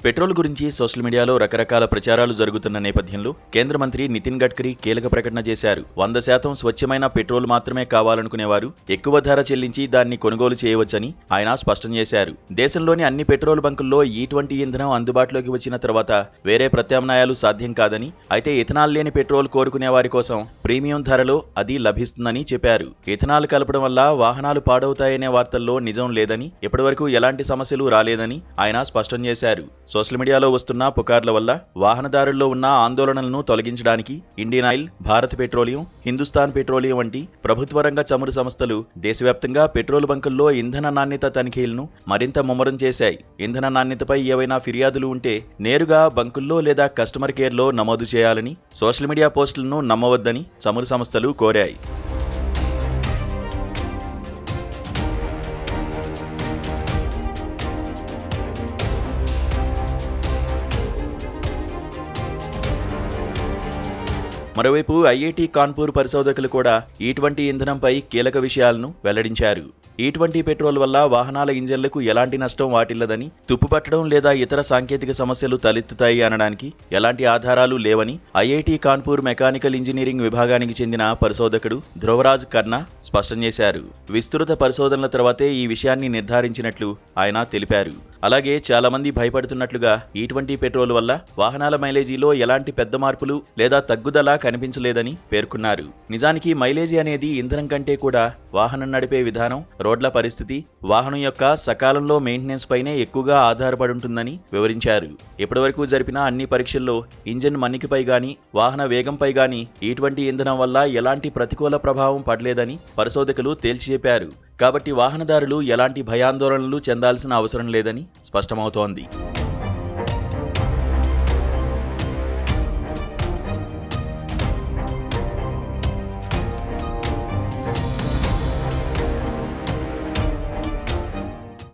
Petrol గురించి social మీడియాలో రకరకాల ప్రచారాలు జరుగుతున్న నేపథ్యంలో కేంద్ర మంత్రి నితిన్ గడ్కరీ కీలక ప్రకటన చేశారు. 100% స్వచ్ఛమైన పెట్రోల్ మాత్రమే కావాలనుకునేవారు ఎక్కువ ధర చెల్లించి దాన్ని కొనుగోలు చేయవచ్చని ఆయన స్పష్టం చేశారు. దేశంలోని అన్ని పెట్రోల్ బంకుల్లో ఈ20 ఇంధనం అందుబాటులోకి వచ్చిన తర్వాత వేరే ప్రత్యామ్నాయాలు సాధ్యం కాదని, అయితే ఇథనాల్ లేని పెట్రోల్ కోరుకునే వారి కోసం ప్రీమియం ధరలో అది లభిస్తుందని చెప్పారు. ఇథనాల్ కలపడం వల్ల వాహనాలు పాడవుతాయనే వార్తల్లో నిజం లేదని, ఇప్పటివరకు ఎలాంటి సమస్యలు రాలేదని ఆయన స్పష్టం చేశారు. సోషల్ మీడియాలో వస్తున్న పుకార్ల వల్ల వాహనదారుల్లో ఉన్న ఆందోళనలను తొలగించడానికి Indian oil, Bharat petroleum, Hindustan petroleum వంటి ప్రభుత్వ రంగ చమురు సంస్థలు దేశవ్యాప్తంగా పెట్రోల్ బంకుల్లో ఇంధన నాణ్యత తనిఖీలను మరింత ముమ్మరం చేశాయి. ఇంధన నాణ్యతపై ఏవైనా ఫిర్యాదులు ఉంటే నేరుగా బంకుల్లో లేదా కస్టమర్ కేర్లో నమోదు చేయాలని, సోషల్ మీడియా పోస్టులను నమ్మవద్దని చమురు సంస్థలు కోరాయి. మరోవైపు ఐఐటి కాన్పూర్ పరిశోధకులు కూడా ఈ20 ఇంధనంపై కీలక విషయాలను వెల్లడించారు. ఈ20 పెట్రోల్ వల్ల వాహనాల ఇంజన్లకు ఎలాంటి నష్టం వాటిల్లదని, తుప్పుపట్టడం లేదా ఇతర సాంకేతిక సమస్యలు తలెత్తుతాయి అనడానికి ఎలాంటి ఆధారాలు లేవని ఐఐటి కాన్పూర్ మెకానికల్ ఇంజనీరింగ్ విభాగానికి చెందిన పరిశోధకుడు ధ్రువరాజ్ కర్నా స్పష్టం చేశారు. విస్తృత పరిశోధనల తర్వాతే ఈ విషయాన్ని నిర్ధారించినట్లు ఆయన తెలిపారు. అలాగే చాలా మంది భయపడుతున్నట్లుగా ఈ20 పెట్రోల్ వల్ల వాహనాల మైలేజీలో ఎలాంటి పెద్ద మార్పులు లేదా తగ్గుదల కనిపించలేదని పేర్కొన్నారు. నిజానికి మైలేజీ అనేది ఇంధనం కంటే కూడా వాహనం నడిపే విధానం, రోడ్ల పరిస్థితి, వాహనం యొక్క సకాలంలో మెయింటెనెన్స్ పైనే ఎక్కువగా ఆధారపడి ఉంటుందని వివరించారు. ఇప్పటివరకు జరిపిన అన్ని పరీక్షల్లో ఇంజిన్ మన్నికపై గానీ, వాహన వేగంపై గానీ ఈ20 ఇంధనం వల్ల ఎలాంటి ప్రతికూల ప్రభావం పడలేదని పరిశోధకులు తేల్చి చెప్పారు. కాబట్టి వాహనదారులు ఎలాంటి భయాందోళనలు చెందాల్సిన అవసరం లేదని స్పష్టమవుతోంది.